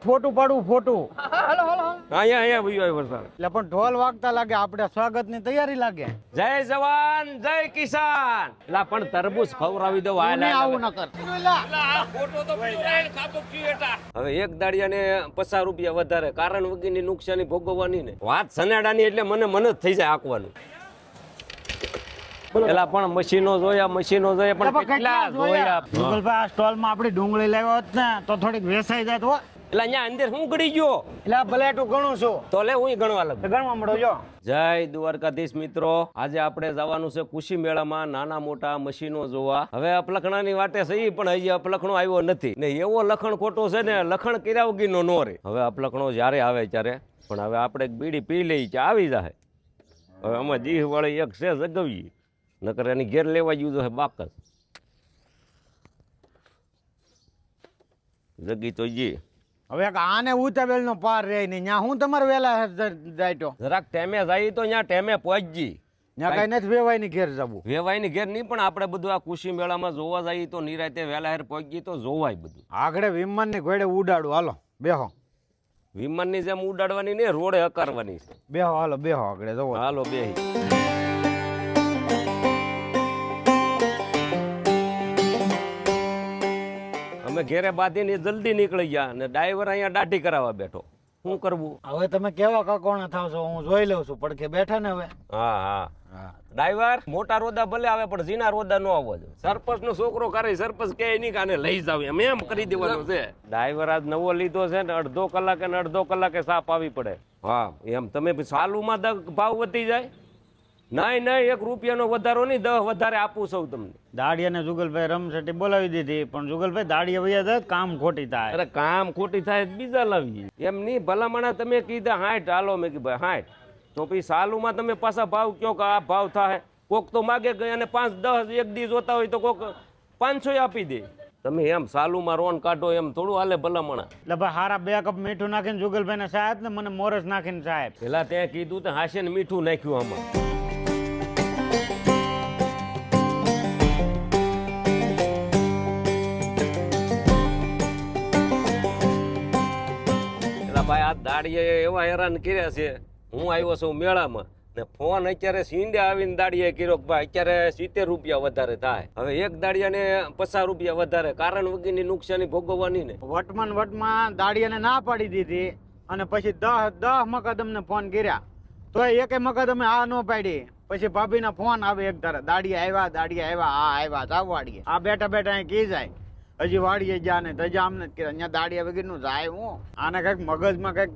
ફોટું પાડવું ફોટું અહીંયા ભાઈ વરસાદ. એટલે પણ ઢોલ વાગતા લાગે આપણે સ્વાગતની તૈયારી લાગે જય જવાન જય કિસાન. એલા પણ તરબૂચ ખવડાવી દો. આવું ન કર હવે એક દાડિયાને 50 રૂપિયા વધારે કારણ વગરની નુકસાની ભોગવવાની ને વાત સનેડાની એટલે મને જ થઈ જાય આંકવાનું. એલા પણ મશીનો જોયા પણ કેટલા જોયા. જુગલભાઈ આ સ્ટોલમાં આપણી ડુંગળી લાવ્યો હોત ને તો થોડીક વેસાઈ જાય તો એટલે અહીંયા અંદર હું ગળી ગયો એટલે આ ભલે તું ઘણું છું તો લે હું ગણવા લાગ. ગણવા મળો જો. જય દ્વારકાધીશ મિત્રો, આજે આપણે જવાનું છે કુશી મેળામાં નાના મોટા મશીનો જોવા. હવે અપલખણાની વાટે સહી પણ હજી અપલખણો આવ્યો નથી ને એવો લખણ ખોટો છે ને લખણ કર્યા વગરનો નો રે. હવે અપલખણો જ્યારે આવે ત્યારે પણ હવે આપણે એક બીડી પી લઈ કે આવી જાય. હવે આમાં જીહ વાળી એક છે જગવીએ નકર એની ઘેર લેવા ગયું તો બાકસ જગી તો જી. હવે આને ઉતાવેલ નો પાર રહે નહીં ત્યાં હું તમારે વેલા જાય જરાક ટેમે જાય તો ત્યાં ટેમે પહોંચજી. ત્યાં કઈ નથી વેવાય ની ઘેર જવું. વેવાય ની ઘેર નહીં પણ આપણે બધું આ કુશી મેળામાં જોવા જઈએ તો નિરાતે વેલા હેર પહોંચી તો જોવાય બધું. આગળ વિમાન ની ઘોડે ઉડાડું હાલો બેહો. વિમાનની જેમ ઉડાડવાની ને રોડે હકારવાની છે. બેહો હાલો બેહો આગળ જોવો. હાલો બેહી. અમે ઘેરે બાંધીને જલ્દી નીકળી ગયા ને ડ્રાઈવર અહીંયા દાઢી કરાવવા બેઠો. શું કરવું હવે તમે કેવા કકોણા થાવ છો હું જોઈ લઉં છું પડખે બેઠા ને હવે. હા ડ્રાઈવર મોટા રોદા ભલે આવે પણ ઝીણા રોદા નો આવવા જોઈએ. સરપંચ નો છોકરો કરે સરપંચ કે નહીં કાને લઈ જાવ એમ કરી દેવાનું છે. ડ્રાઈવર આજ નવો લીધો છે ને અડધો કલાકે સાપ આવી પડે. હા એમ તમે સાલુમાં ભાવ વધી જાય. નહીં ₹1 વધારો નહીં 10 વધારે આપું સૌ તમને. દાડિયાને જુગલભાઈ રમસટી બોલાવી દીધી પણ જુગલભાઈ દાડિયા વૈયા જાય કામ ખોટી થાય. અરે કામ ખોટી થાય બીજા લાવીએ એમ નહીં. ભલામણા તમે કીધા 60 હાલો મેં કીધું 60 તો પછી સાલુમાં તમે પાછા ભાવ કયો કે આ ભાવ થાય. કોક તો માગે ગયા અને 5-10 એક દી જોતા હોય તો કોક 500 આપી દે. તમે એમ સાલુમાં રોન કાઢો એમ થોડું હાલે ભલામણા. એટલે ભાઈ હારા 2 કપ મીઠું નાખીને જુગલભાઈ ને સાહેબ ને મને મોરસ નાખીને સાહેબ. પેલા તે કીધું તો હાશે ને મીઠું નાખ્યું આમાં. ભાઈ આ દાડીએ એવા હેરાન કર્યા છે. હું આવ્યો છું મેળામાં ને ફોન અત્યારે સીંડે આવીને દાડીએ કર્યો કે ભાઈ અત્યારે 70 રૂપિયા વધારે થાય. હવે એક દાડિયાને 50 રૂપિયા વધારે કારણ વગરની નુકસાની ભોગવવાની ને. વટમાં દાડિયાને ના પાડી દીધી અને પછી 10 મકદમને ફોન કર્યા તો એકે મકદમે આ ન પાડી. પછી ભાભીના ફોન આવે એક ધારે દાડિયા આવ્યા આ આવ્યા જાવ વાડીએ. આ બેઠા અહીં કી જાય હજી વાડીએ જા ને તજા આમને જ કર્યા અહીંયા દાડિયા વગરનું જાય. હું આને કઈક મગજમાં કઈક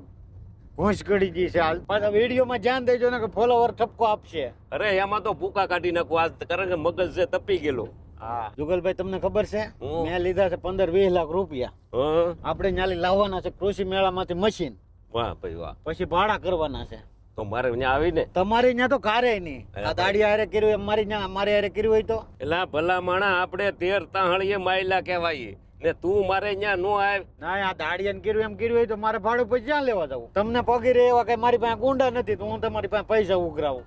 ઘૂંસ કરી ગઈ છે. પાછા વિડીયોમાં ધ્યાન દેજો ને કે ફોલોવર ઠપકો આપશે. અરે એમાં તો ભૂકા કાઢી નાખો આજ કારણ કે મગજ છે તપી ગયેલો. હા જુગલભાઈ તમને ખબર છે મેં લીધા છે 15-20 લાખ રૂપિયા. આપણે ન્યાલી લાવવાના છે કૃષિ મેળામાંથી મશીન. વાહ ભાઈ વાહ. પછી ભાડા કરવાના છે. તો મારે ત્યાં આવીને તમારી ત્યાં તો કારે નહીં. આ દાડિયા હારે કર્યું એમ મારે હારે કર્યું હોય તો એલા ભલા માણા આપણે 13 તાહળીએ માયલા કહેવાય ને તું મારે ત્યાં નો આવ. ના આ દાડિયાને કર્યું એમ કર્યું હોય તો મારે ભાડું પછી ક્યાં લેવા જવું. તમને પગી રહે એવા કઈ મારી પાસે ગુંડા નથી તો હું તમારી પાસે પૈસા ઉઘરાવું.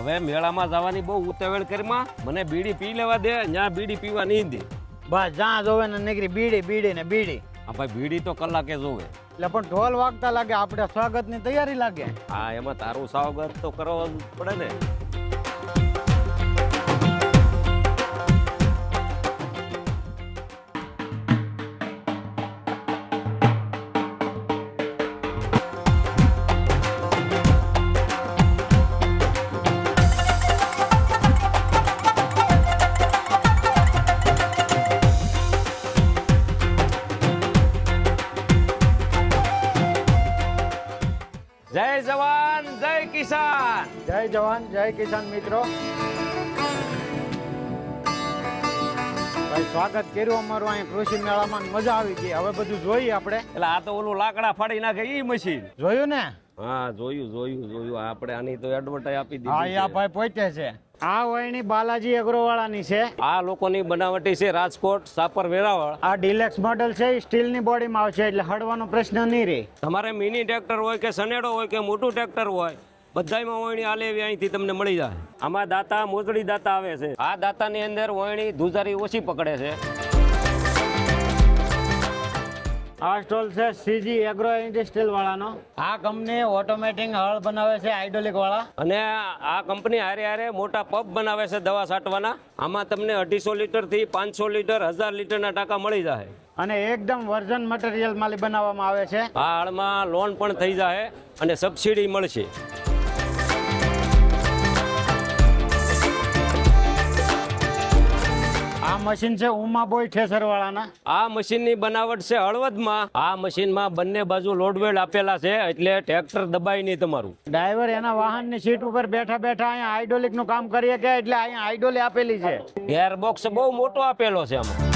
હવે મેળામાં જવાની બહુ ઉતાવળ કરીમાં મને બીડી પી લેવા દે. ત્યાં બીડી પીવા નહીં દે. બસ જ્યાં જોવે ને નીકળી બીડી ને બીડી. હા ભાઈ બીડી તો કલાકે જોવે. એટલે પણ ઢોલ વાગતા લાગે આપણે સ્વાગતની તૈયારી લાગે. હા એમાં તારું સ્વાગત તો કરવા પડે ને. જય જવાન જય કિસાન. જય જવાન જય કિસાન મિત્રો. ભાઈ સ્વાગત કર્યું અમારું અહીં કૃષિ મેળામાં મજા આવી ગઈ. હવે બધું જોઈએ આપણે. એટલે આ તો ઓલું લાકડા ફાડી નાખે ઈ મશીન જોયું ને. હા જોયું આપણે આની તો એડવર્ટાઈઝ આપી હા દીધી. આ ભાઈ પહોંચે છે. આ વયની બાલાજી એગ્રોવાળાની છે. આ લોકોની બનાવટી છે રાજકોટ સાપર વેરાવળ. આ ડિલેક્સ મોડેલ છે સ્ટીલની બોડીમાં આવશે એટલે હડવાનો પ્રશ્ન નહીં રહે. તમારે મિની ટ્રેક્ટર હોય કે સનેડો હોય કે મોટું ટ્રેક્ટર હોય બધાયમાં વોયણી આલે એવી અહીંથી તમને મળી જાય. આમાં દાતા મોજડી દાતા આવે છે. આ દાતાની અંદર વોયણી ધુજારી ઓછી પકડે છે. આ સ્ટોલ છે સીજી એગ્રો ઇન્ડસ્ટ્રીયલ વાળાનો. આ કંપની ઓટોમેટિક હળ બનાવે છે હાઇડ્રોલિક વાળા. અને આ કંપની હારે હારે મોટા પંપ બનાવે છે દવા છાંટવાના. આમાં તમને 250 લીટર થી 500 લીટર 1000 લીટરના ટાંકા મળી જાય. અને એકદમ વર્જન મટીરિયલ માંથી બનાવવામાં આવે છે. આ હાળમાં લોન પણ થઈ જાય અને સબસિડી મળશે. આ મશીન છે ઉમાબોય ઠેસર વાળાના. આ મશીનની બનાવટ છે હળવદમાં. આ મશીનમાં બંને બાજુ લોડવેલ આપેલા છે એટલે ટ્રેક્ટર દબાય નહીં તમારું. ડ્રાઈવર એના વાહનની સીટ ઉપર બેઠા બેઠા અહીંયા હાઇડ્રોલિક નું કામ કરીએ કે એટલે અહીંયા હાઇડ્રોલિક આપેલી છે. ગેરબોક્સ બહુ મોટો આપેલો છે આમાં.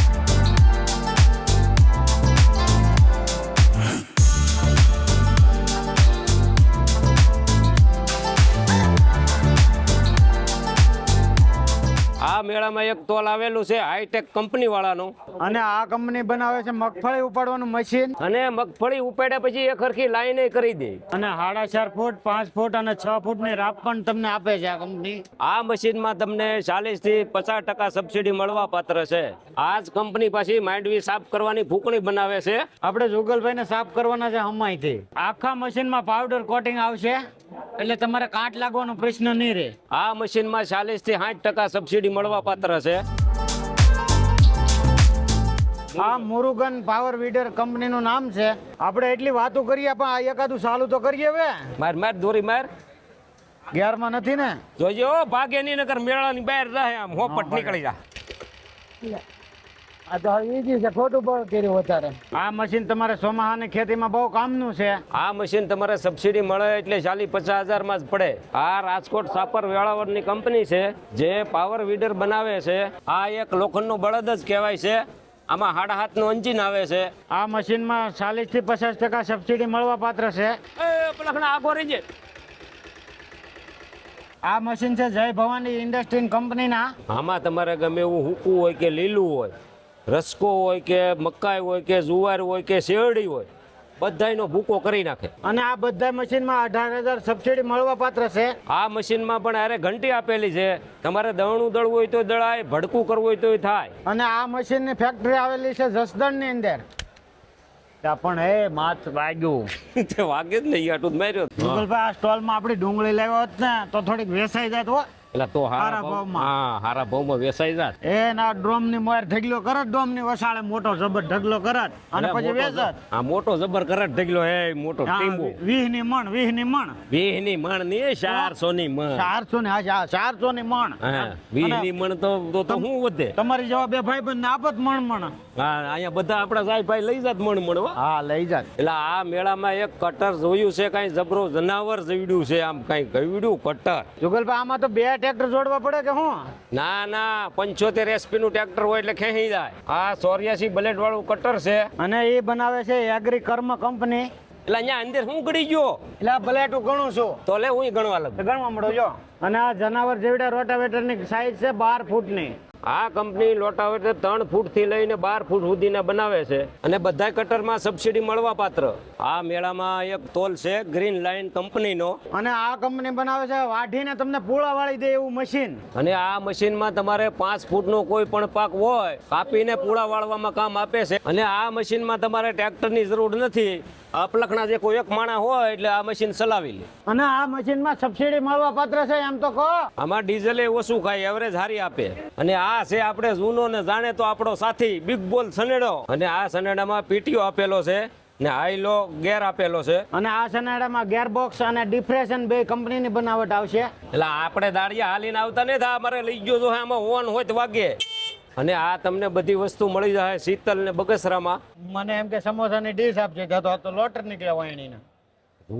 આ મેળામાં એક તોલ આવેલું છે હાઈટેક કંપની વાળાનું. અને આ કંપની બનાવે છે મગફળી ઉપાડવાનું મશીન. અને મગફળી ઉપાડ્યા પછી એક સરખી લાઈન કરી દે. અને 4.5 ફૂટ 5 ફૂટ અને 6 ફૂટની રાપ પણ તમને આપે છે આ કંપની. આ મશીનમાં તમને 40 થી 50% સબસિડી મળવા પાત્ર છે. આ જ કંપની પાછી માંડવી સાફ કરવાની ફૂંકણી બનાવે છે. આપણે જુગલભાઈને સાફ કરવાના છે હમાઈથી. આખા મશીનમાં પાવડર કોટિંગ આવશે એટલે તમારે કાંટ લાગવાનો પ્રશ્ન નહીં રહે. આ મશીનમાં 40 થી 60% સબસિડી મળવા પાત્ર છે. આ મુરુગન પાવર વીડર કંપનીનું નામ છે. આપણે એટલી વાતો કરીએ પણ આ એકાદું ચાલુ તો કરીએ હવે. માર માર દોરી માર. ગેરમાં નથી ને? જોજો ભાગે ની નકર મેળાની બહાર રહે આમ હોપટ નીકળી જા. આ તો ઈજી છે, ખોટું બળ કર્યું વધારે. આ મશીન તમારે ચોમાસાની ખેતીમાં બહુ કામનું છે. આ મશીન તમારે સબસિડી મળે એટલે 40-50 હજારમાં જ પડે. આ રાજકોટ સાપર વેળાવળની કંપની છે જે પાવર વીડર બનાવે છે. આ એક લોખંડનું બળદ જ કહેવાય છે. આમાં 7.5 નું એન્જિન આવે છે. આ મશીનમાં 40 થી 50% સબસિડી મળવા પાત્ર છે. આગો રહી જાય. આ મશીન છે જય ભવાની ઇન્ડસ્ટ્રી કંપનીના. આમાં તમારે ગમે એવું હૂકું હોય કે લીલું હોય, રસકો હોય કે મકાઈ હોય કે જુવાર હોય કે શેરડી હોય, બધાયનો ભૂકો કરી નાખે. અને આ બધા મશીનમાં 18,000 સબસિડી મળવા પાત્ર છે. આ મશીનમાં પણ અરે ઘંટી આપેલી છે. તમારે દળનું દળવું હોય તો દળાય, ભડકું કરવું હોય તો થાય. અને આ મશીનની ફેક્ટરી આવેલી છે જસદણની અંદર. ત્યાં પણ હે માથ વાગ્યું. તે વાગે જ નહીં આટલું જ માર્યો. ગૂગલભાઈ આ સ્ટોલમાં આપણી ડુંગળી લાવ્યો હોત ને તો થોડીક વેસાઈ જાત હો. એટલે તો હારા હારા ભાવમાં. હા હારા ભાવમાં વેચાઈ જાત. એ ના ડ્રોમની મોર ઢગલો કરત, ડ્રોમની વસાળે મોટો જબર ઢગલો કરત અને પછી વેચત. આ મોટો જબર કરટ ઢગલો હે મોટો ટીંબો. 20 ની મણ 20 ની મણ 20 ની મણ ની 400 ની મણ. 400 ની હા 400 ની મણ. હા 20 ની મણ તો શું વધે? તમારી જેવા બે ભાઈ બંધ આપત મણ. હા અહીંયા બધા આપણા જાય ભાઈ લઈ જાત મણ હો. હા લઈ જાત. એટલે આ મેળામાં એક કટર જોયું છે, કઈ જબરો જનાવર જવડ્યું છે. આમ કઈ ગવડ્યું કટર. જુગલભાઈ આમાં તો 2 ટ્રેક્ટર જોડવા પડે કે હું? ના ના 75 SP નું ટ્રેક્ટર હોય એટલે ખેંચી જાય. આ 84 બ્લેડ વાળું કટર છે. અને એ બનાવે છે એગ્રી કર્મ કંપની. એટલે અહીંયા અંદર હું ગળી ગયો એટલે આ બ્લેટું ગણું છું તો લે હું ગણવા લાગ ગણવા મળો જો. અને આ જનાવર જેવડા રોટાવેટરની સાઈઝ છે 12 ફૂટની. આ કંપની લોટાવેટર 3 ફૂટ થી લઈને 12 ફૂટ સુધીના બનાવે છે અને બધા કટરમાં સબસિડી મળવા પાત્ર. આ મેળામાં એક તોલ છે ગ્રીન લાઈન કંપનીનો. અને આ કંપની બનાવે છે વાઢીને તમને પૂળા વાળી દે એવું મશીન. અને આ મશીનમાં તમારે 5 ફૂટનો કોઈ પણ પાક હોય કાપીને પૂળા વાળવામાં કામ આપે છે. અને આ મશીનમાં તમારે ટ્રેક્ટરની જરૂર નથી. અપલખણા જે કોઈ એક માણા હોય એટલે આ મશીન ચલાવી લે. અને આ મશીનમાં સબસિડી મળવા પાત્ર છે એમ તો કહો. આમાં ડીઝલ ઓછું ખાય, એવરેજ સારી આપે. અને આ છે આપણે જૂનો ને જાણે તો આપણો સાથી બિગ બોલ સનેડો. અને આ સનેડામાં પીટીઓ આપેલો છે ને હાઈલો ગેર આપેલો છે. અને આ સનેડામાં ગેરબોક્સ અને ડિફ્રેશન બે કંપનીની બનાવટ આવશે. એટલે આપણે દાડિયા હાલીને આવતા નહીં થાય. અમારે લઈ ગયો જો આમાં ઓન હોય તો વાગે. અને આ તમને બધી વસ્તુ મળી જાય શીતલ ને બગસરામાં. મને એમ કે સમોસાની ડીશ આપશે તો લોટર નીકળે વાણીને.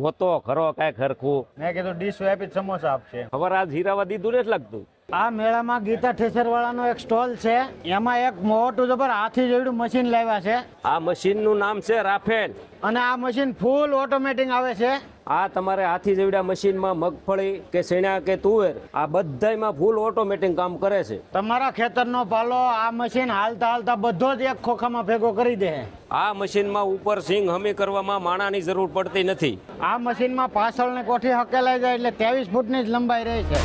હોતો ખરો કાંઈ ખરખું. મેં કીધું ડીશ આપી સમોસા આપશે. ખબર આ જીરાવા દીધું નથી લાગતું. આ મેળામાં ગીતા ઠેસર વાળાનો એક સ્ટોલ છે. એમાં એક મોટું જબર હાથી જેવડું મશીન લાવ્યા છે. આ મશીનનું નામ છે રાફેલ. અને આ મશીન ફૂલ ઓટોમેટિક આવે છે. આ તમારે હાથી જેવડા મશીનમાં મગફળી કે શેણા કે તુવેર આ બધાયમાં ફૂલ ઓટોમેટિક કામ કરે છે. તમારા ખેતરનો પાલો આ મશીન હાલતા હાલતા બધો જ એક ખોખામાં ભેગો કરી દે. આ મશીનમાં ઉપર સિંગ હમી કરવામાં માણાની જરૂર પડતી નથી. આ મશીનમાં પાછળની કોઠી હકેલાઈ જાય એટલે 23 ફૂટની જ લંબાઈ રહે છે.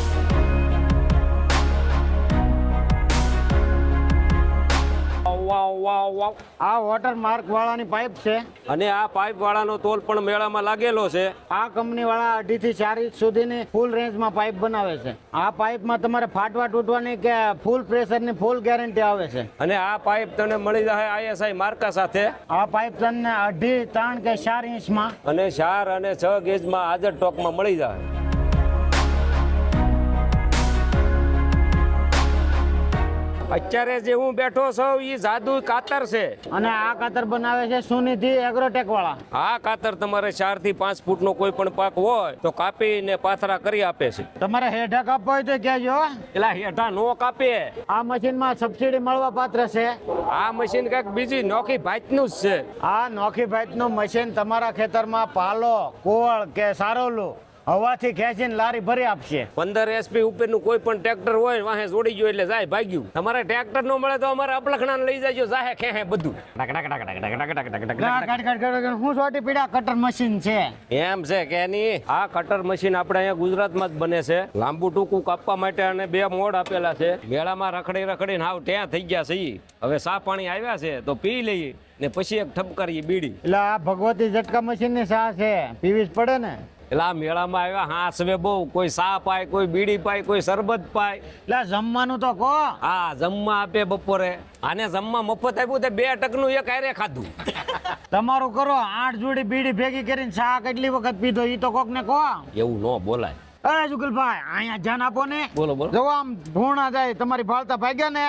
વાવ વાવ વાવ. આ વોટર માર્ક વાળાની પાઇપ છે અને આ પાઇપ વાળાનો તોલ પણ મેળામાં લાગેલો છે. આ કંપની વાળા 2.5 થી 4 ઇંચ સુધીની ફૂલ રેન્જમાં પાઇપ બનાવે છે. આ પાઇપમાં તમારે ફાટવા તૂટવાની કે ફૂલ પ્રેશરની ફૂલ ગેરંટી આવે છે. અને આ પાઇપ તને મળી જાય ISI માર્કા સાથે. આ પાઇપ તમને 2.5, 3 કે 4 ઇંચમાં અને 4 અને 6 ગેજમાં હાજર ટોકમાં મળી જાય. અત્યારે જે હું બેઠો છું એ જાદુ કાતર છે. અને આ કાતર બનાવે છે સુનિધિ એગ્રોટેક વાળા. આ કાતર તમારે 4 થી 5 ફૂટનો કોઈ પણ પાક હોય તો કાપીને પાથરા કરી આપે છે. તમારે હેઠા કાપવા હોય તો કહેજો. એલા હેઠા નો કાપે. આ મશીનમાં સબસિડી મળવા પાત્ર છે. આ મશીન કઈક બીજી નોખી ભાતનું જ છે. આ નોખી ભાતનું મશીન તમારા ખેતરમાં પાલો, કોળ કે સારોલું હવાથી ખેંચીને લારી ભરી આપશે. 15 SP ઉપરનું કોઈ પણ ટ્રેક્ટર હોય વાહે જોડી ગયો એટલે જાય ભાગ્યું. તમારે ટ્રેક્ટર નો મળે તો અમારે અપલખણાને લઈ જાજો જાહે ખેહે બધું. હું સોટી પીડા કટર મશીન છે. એમ છે કે નહીં? આ કટર મશીન આપણે અહીંયા ગુજરાતમાં જ બને છે. લાંબુ ટૂંકું કાપવા માટે અને 2 મોડ આપેલા છે. મેળામાં રખડી રખડીને હાવ ત્યાં થઈ ગયા છે. હવે સા પાણી આવ્યા છે તો પી લઈએ ને પછી એક ઠપકારીએ બીડી. એટલે આ ભગવતી ઝટકા મશીન ની સા છે, પીવી જ પડે ને. એટલે આ મેળામાં આવ્યા હાસવે બહુ. કોઈ સા પાય, કોઈ બીડી પાય, કોઈ શરબત પાય. એટલે જમવાનું તો કહો. હા જમવા આપે બપોરે. આને જમવા મફત આપ્યું તે 2 ટકનું એક હારે ખાધું. તમારું કરો. 8 જોડી બીડી ભેગી કરીને સા કેટલી વખત પીધો ઈ તો કોક ને કહો. એવું ન બોલાય. અરે જુગલભાઈ અહીંયા જાન આપો ને. બોલો બોલો. જો આમ ભૂણા જાય તમારી ભાળતા ભાગ્યા ને.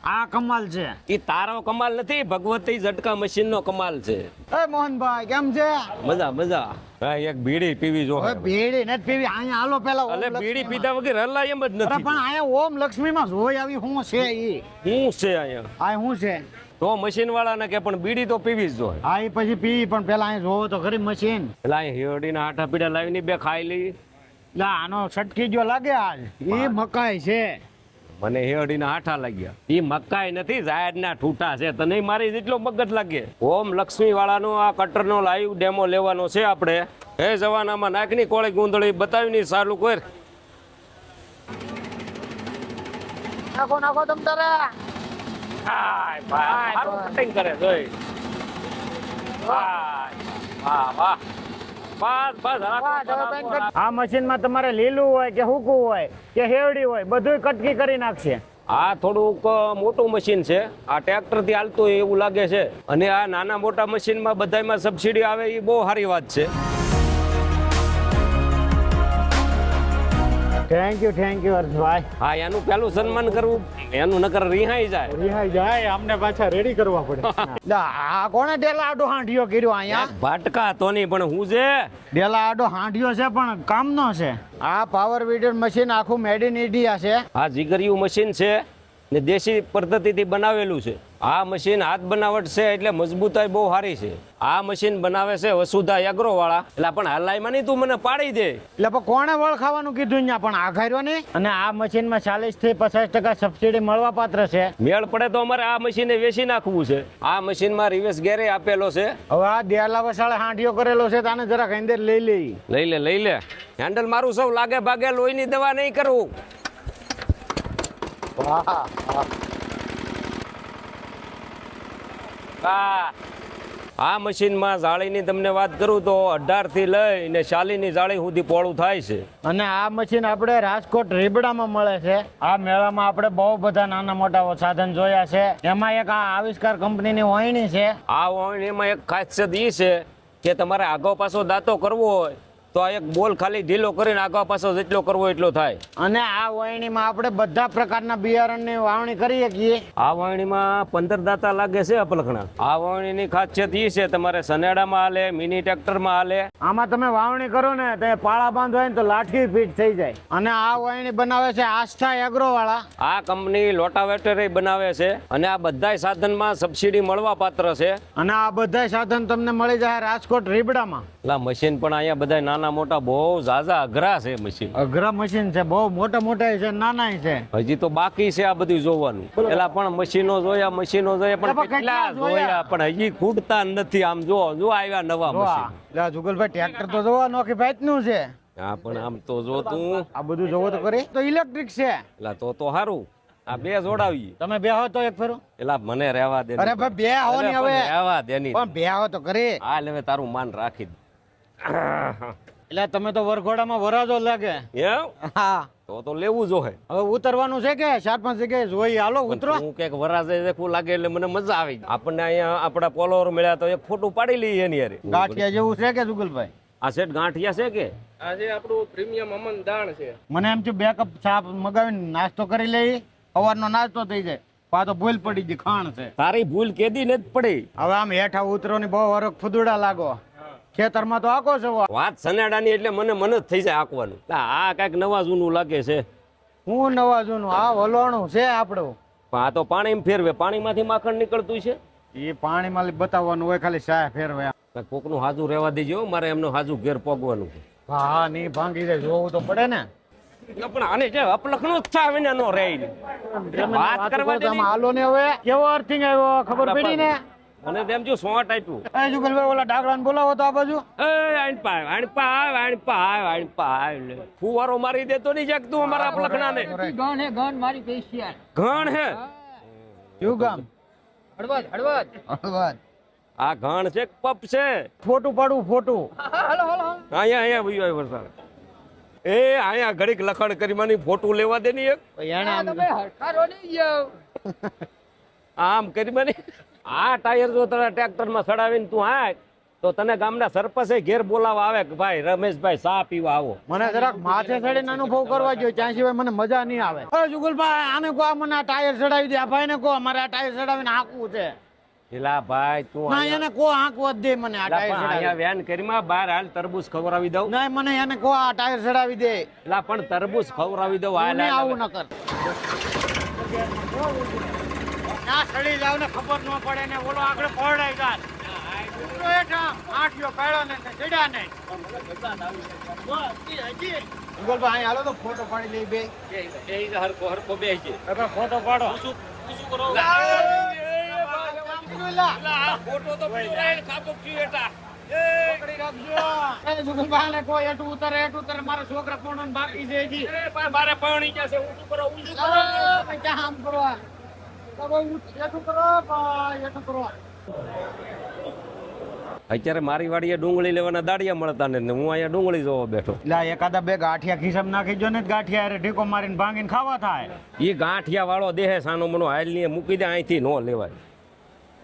આ કમાલ છે. ઈ તારો કમાલ નથી, ભગવતી ઝટકા મશીન નો કમાલ છે. એ મોહનભાઈ કેમ છે? મજા મજા. હા એક બીડી પીવી જો. હવે બીડી નથી પીવી. અહીંયા હાલો પેલા ઓમ એટલે બીડી લક્ષ્મીમાં. પીધા વગર હલાય એમ જ અરે નથી. પણ અહીંયા ઓમ લક્ષ્મીમાં જોઈ આવી હું છે ઈ. શું છે અહીંયા? આ હું છે. તો મશીન વાળાને કે પણ બીડી તો પીવી જ જોઈએ. આ ઈ પછી પી પણ પેલા અહીંયા જોવો તો ખરી મશીન. એટલે અહીં હેડીના આટા પીડા લાવીને 2 ખાઈ લઈ. એટલે આનો છટકી જો લાગે આજ. ઈ મકાઈ છે. મને હેડીના આઠા લાગ્યા. ઈ મકાઈ નથી, ઝાડના ઠૂઠા છે. તને મારી જેટલો મગજ લાગે. ઓમ લક્ષ્મી વાળાનો આ કટરનો લાઈવ ડેમો લેવાનો છે આપણે. એ જવાનામાં નાકની કોળી ગુંદળી બતાવીની સારું કર. નાખો નાખો તમ તારે. હાય ભાઈ સારું કટિંગ કરે જોઈ. વાહ વાહ વાહ બસ બસ. આ મશીનમાં તમારે લીલું હોય કે હૂકું હોય કે હેવડી હોય બધું કટકી કરી નાખશે. આ થોડુંક મોટું મશીન છે. આ ટ્રેક્ટર થી હાલતું હોય એવું લાગે છે. અને આ નાના મોટા મશીનમાં બધામાં સબસિડી આવે એ બહુ સારી વાત છે. Thank you Harshbhai. હા એનું પેલું સન્માન કરવું, એનું નકર રિહાઈ જાય. રિહાઈ જાય અમને પાછા રેડી કરવા પડે. આ કોણે ડેલા આડો હાંડિયો કર્યો અહીંયા? ભાટકા તો નહીં પણ હું છે ડેલા આડો હાંડિયો છે પણ કામનો છે. આ પાવર વીડર મશીન આખું મેડ ઇન ઇન્ડિયા છે. આ જીગરિયું મશીન છે ને દેશી પદ્ધતિથી બનાવેલું છે. આ મશીન હાથ બનાવટ છે એટલે મજબૂતાઈ બહુ સારી છે. આ મશીન બનાવે છે વસુધા એગ્રો વાળા. એટલે પણ હલાઈમાં નહીં તું મને પાડી દે. એટલે પણ કોણે વળ ખાવાનું કીધું અહીંયા પણ આઘાર્યો નહીં. અને આ મશીનમાં 40 થી 50% સબસિડી મળવા પાત્ર છે. મેળ પડે તો અમારે આ મશીને વેચી નાખવું છે. આ મશીનમાં રિવર્સ ગેરે આપેલો છે. હવે આ દેલા વસાળે હાંડિયો કરેલો છે તાને જરાક અંદર લઈ લઈ લે. હેન્ડલ મારું સૌ લાગે ભાગે લોહીની દવા નહીં કરવું. આ મશીનમાં જાળીની તમને વાત કરું તો 18 થી લઈને 40 ની જાળી સુધી પોળું થાય છે. અને આ મશીન આપણે રાજકોટ રીબડામાં મળે છે. આ મેળામાં આપણે બહુ બધા નાના મોટા સાધન જોયા છે. એમાં એક આ આવિષ્કાર કંપનીની વાયણી છે. આ વાયણીમાં એક ખાસિયત એ છે કે તમારે આગો પાછો દાંતો કરવો હોય તો આ એક બોલ ખાલી ઢીલો કરીને આગો પાછો જેટલો કરવો એટલો થાય. અને આ વાયણીમાં આપણે બધા પ્રકારના બિયારણની વાવણી કરી શકીએ. આ વાવણીમાં 15 દાંતા લાગે છે અપલખણા. આ વાવણીની ખાસિયત એ છે તમારે સનેડામાં હાલે, મિની ટ્રેક્ટરમાં હાલે. આમાં તમે વાવણી કરો ને તો પાળા બાંધો ને તો લાઠી ફીટ થઈ જાય. અને આ વાવણી બનાવે છે આસ્થા એગ્રો વાળા. આ કંપની લોટાવેટર બનાવે છે. અને આ બધા સાધનમાં સબસિડી મળવા પાત્ર છે. અને આ બધા સાધન તમને મળી જાય રાજકોટ રીબડામાં. એટલે મશીન પણ અહીંયા બધા નાના મોટા બહુ ઝાઝા અઘરા છે મશીન. અઘરા મશીન છે, બહુ મોટા મોટા છે, નાના છે. હજી તો બાકી છે આ બધું જોવાનું. પેલા પણ મશીનો જોયા પણ કેટલા જોયા પણ હજી ખૂટતા નથી. આમ જો આવ્યા નવા મશીન. લા જુગલભાઈ ટ્રેક્ટર તો જોવા નોખી ભાઈનું છે. હા પણ આમ તો જો તું આ બધું જોવો તો કરી તો ઇલેક્ટ્રિક છે. એટલે તો સારું. આ બે જોડાવી. તમે બે હો તો એક ફેરો. એલા મને રહેવા દે. અરે ભાઈ બે હો ને હવે. રહેવા દે ની. પણ બે હો તો કરી. હાલ હવે તારું માન રાખી દે. એટલે તમે તો વરઘોડામાં વરાજો લાગે. એમ? હા. તો લેવું જોહે. હવે ઉતરવાનું છે કે 4-5 જગ્યાએ જોઈ હાલો ઉતરો. હું કઈક વરાજે દેખું લાગે એટલે મને મજા આવી. આપણને અહીંયા આપડા ફોલોવર મળ્યા તો એક ફોટો પાડી લઈએ એની યાર. ગાંઠિયા જેવું છે કે જુગલભાઈ? આ સેટ ગાંઠિયા છે કે? આજે આપણું પ્રીમિયમ અમન દાણ છે. મને એમ છે 2 કપ ચા મગાવીને નાસ્તો કરી લઈ. સવારનો નાસ્તો થઈ જાય. પાછો ભૂલ પડી ગઈ ખાણ છે. તારી ભૂલ કેદી નથી પડી. હવે આમ હેઠા ઉતરો ની બહુ વરખ ફુદુડા લાગો. ખેતરમાં તો આખો છે વાત સનેડાની એટલે મને જ થઈ જાય આકવાનું. આ કઈક નવા જૂનું લાગે છે. હું નવા જૂનું આ વલોણું છે આપણું. પણ આ તો પાણીમાં ફેરવે. પાણીમાંથી માખણ નીકળતું છે. એ પાણીમાં બતાવવાનું હોય, ખાલી ચાય ફેરવે. કોકનું હાજુ રહેવા દેજો. મારે એમનું હાજુ ઘેર પોગવાનું છે. હા નહીં ભાંગી જાય, જોવું તો પડે ને. પણ આને જે અપલખણું જ થાય ને નો રહે. વાત કરવા દે. હાલો ને હવે કેવો અર્થિંગ આવ્યો ખબર પડી ને? મને તેમ જો સોટ આપ્યું. એ જુગલભાઈ ઓલા ડાગરાને બોલાવો તો આ બાજુ. ફુવારો મારી દેતો નહીં જાક તું અમારા અપલખણાને. ગણ મારી પેશિયર. ઘણ હે. કયું ગામ? હળવદ. આ ઘણ છે પપ છે. ફોટું પાડવું ફોટું. અહીંયા ભાઈ વરસાદ. એ અહીંયા ઘડીક લખણ કરી માની ફોટો લેવા દે ની એક. આમ કરી માની આ ટાયર જો તારા ટ્રેક્ટરમાં સડાવીને તું હાક તો તને ગામના સરપંચે ઘેર બોલાવા આવે કે ભાઈ રમેશભાઈ ચા પીવા આવો. મને જરાક માથે ચડીને અનુભવ કરવા જોઈએ, ત્યાં સિવાય મને મજા નહીં આવે. જુગલભાઈ આને કહો મને આ ટાયર ચડાવી દે. આ ભાઈને કહો અમારે આ ટાયર ચડાવીને હાંકવું છે. એલા ભાઈ તું ના એને કહો હાંકવા દે મને આ ટાયર ચડાવી. અહીંયા વેન કરીમાં બહાર હાલ તરબૂચ ખવડાવી દઉં. નહીં મને એને કહો આ ટાયર ચડાવી દે. એલા પણ તરબૂચ ખવડાવી દઉં. હાલ આવું ન કર. ના ચડી જાવ ને ખબર ન પડે ને ઓલો આગળ પડાઈ જાય. આઠિયો પાડ્યો ને ચડ્યા ને. ગોલભાઈ હાલો તો ફોટો પાડી લઈ બે. હરકો બેસી ફોટો પાડો. ફોટો તો મારા છોકરા પણ બાકી છે હજી. મારે પાણી જશે. ઊંચું કરો ઊંચું કરો. આમ કરવા એઠું કરો એઠું કરો. અત્યારે મારી વાડીએ ડુંગળી લેવાના દાડિયા મળતા ને હું અહીંયા ડુંગળી જોવા બેઠો. એટલે એકાદા બે ગાંઠિયા ખિસ્સામાં નાખી જો ને ગાંઠિયા અરે ઢીકો મારીને ભાંગીને ખાવા થાય. એ ગાંઠિયા વાળો દેહે સાનો મનો હાલ ની મૂકી દે. અહીંથી ન લેવાય.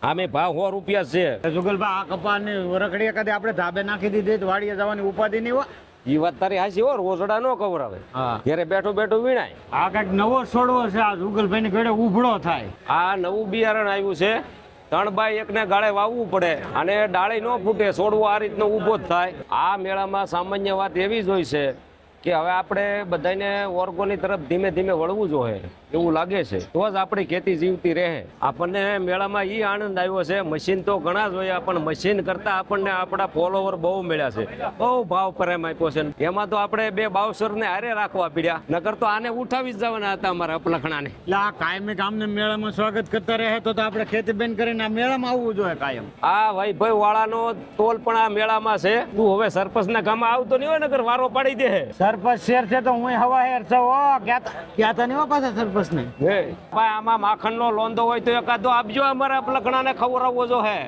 આમે ભાવ 100 રૂપિયા છે. જુગલભાઈ આ કપાની રખડી કદી આપણે ધાબે નાખી દીધી તો વાડીએ જવાની ઉપાધિ નહીં હોય. એ વાત તારી હાચી હો. રોજડા નો કવરાવે. ઘરે બેઠો બેઠો વીણાય. આ કઈક નવો છોડવો છે. આ જુગલભાઈ ની ઘડે ઉભળો થાય. આ નવું બિયારણ આવ્યું છે. 3x1 ને ગાળે વાવવું પડે અને ડાળી ન ફૂટે. છોડવું આ રીતનો ઊભો જ થાય. આ મેળામાં સામાન્ય વાત એવી જ હોય છે કે હવે આપણે બધાને ઓર્ગોની તરફ ધીમે ધીમે વળવું જોઈએ એવું લાગે છે. તો જ આપણી ખેતી જીવતી રહે. આપણને મેળામાં એ આનંદ આવ્યો છે. મશીન તો ઘણા જોયા પણ મશીન કરતા આપણને આપણા ફોલોવર બહુ મળ્યા છે. બહુ ભાવ પ્રેમ આપ્યો છે. એમાં તો આપણે 2 બાવસરને હારે રાખવા પડ્યા. નકર તો આને ઉઠાવી જ જવાના હતા અમારા અપલખણાને. એટલે આ કાયમી કામને મેળામાં સ્વાગત કરતા રહે તો આપણે ખેતી બેન કરીને આ મેળામાં આવવું જોઈએ કાયમ. આ ભાઈ વાળાનો તોલ પણ આ મેળામાં છે. તું હવે સરપંચના ગામમાં આવતો નહીં હોય નકર વારો પાડી દે. સરપંચ શેર છે તો હું હવા હેર છો. ક્યાં નહીં પાછા સરપંચ ને. ભાઈ આમાં માખણ નો લોંદો હોય તો એકાદો આપજો. અમારા અપલખણાને ખવડાવવો જો હે.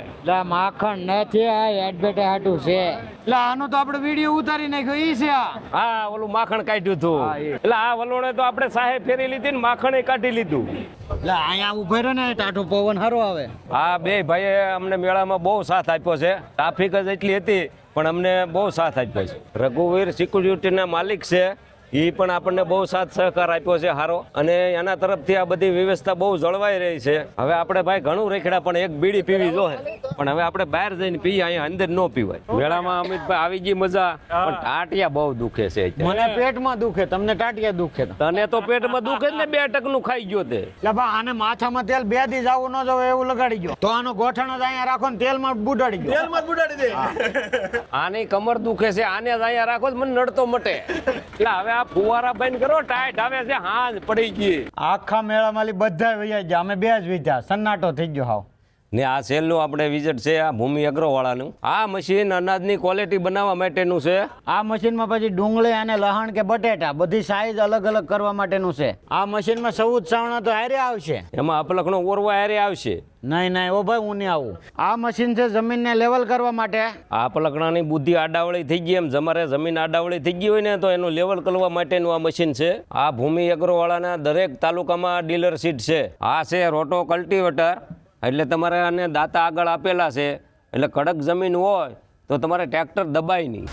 માખણ નથી, આ એડવર્ટાઈઝ હાટું છે. એટલે આનો તો આપણે વિડીયો ઉતારી નાખ્યો ઈ છે. હા ઓલું માખણ કાઢ્યું હતું. એટલે આ વલોણે તો આપણે સાહેબ ફેરી લીધી ને માખણ કાઢી લીધું. એટલે અહીંયા ઉભો રહ્યો ને ટાઢો પવન સારો આવે. હા બે ભાઈએ અમને મેળામાં બહુ સાથ આપ્યો છે. ટ્રાફિક જ એટલી હતી પણ અમને બહુ સાથ આપ્યો છે. રઘુવીર સિક્યુરિટીના માલિક છે એ પણ આપણને બહુ સાથ સહકાર આપ્યો છે સારો, અને એના તરફથી આ બધી વ્યવસ્થા બહુ જળવાઈ રહી છે. હવે આપણે ભાઈ ઘણું રેખડા પણ એક બીડી પીવી જોઈએ, પણ હવે આપણે બહાર જઈને પીએ, અહીંયા અંદર ન પીવાય. મેળામાં અમિતભાઈ આવી ગઈ મજા, પણ ટાટિયા બહુ દુખે છે અત્યારે. મને પેટમાં દુખે, તમને ટાટિયા દુખે. તને તો પેટમાં દુખે જ ને, 2 ટકનું ખાઈ ગયો તે. એટલે બા આને માથામાં તેલ 2 દી જાવું ન જાવ એવું લગાડી ગયો, તો આનો ગોઠણ જ અહીંયા રાખો ને તેલમાં બુડાડી ગયો. આની કમર દુખે છે, આને જ અહીંયા રાખો મને નડતો મટે. એટલે હવે આ ફુવારા બંધ કરો, ટાઈટ આવે છે, હાંજ પડી ગઈ. આખા મેળામાં બધા વૈયા ગયા, અમે 2 જ વીધા, સન્નાટો થઈ ગયો હાવ. ને આ સેલનું આપણે વિઝિટ છે આ ભૂમિ અગ્રવાળાનું. આ મશીન અનાજની ક્વોલિટી બનાવવા માટેનું છે. આ મશીનમાં પછી ડુંગળી અને લહણ કે બટેટા બધી સાઈઝ અલગ અલગ કરવા માટેનું છે. આ મશીનમાં 14 સાવણા તો હારે આવશે, એમાં અપલખનો ઓરવા હારે આવશે. નહીં ઓ ભાઈ હું નહીં આવું. આ મશીન છે જમીનને લેવલ કરવા માટે. આ અપલખણાની બુદ્ધિ આડાવળી થઈ ગઈ, એમ તમારે જમીન આડાવળી થઈ ગઈ હોય ને તો એનું લેવલ કરવા માટેનું આ મશીન છે. આ ભૂમિ અગ્રવાળાના દરેક તાલુકામાં ડીલરશીપ છે. આ છે રોટો કલ્ટિવેટર, એટલે તમારે આને દાતા આગળ આપેલા છે, એટલે કડક જમીન હોય તો તમારે ટ્રેક્ટર દબાય નહીં.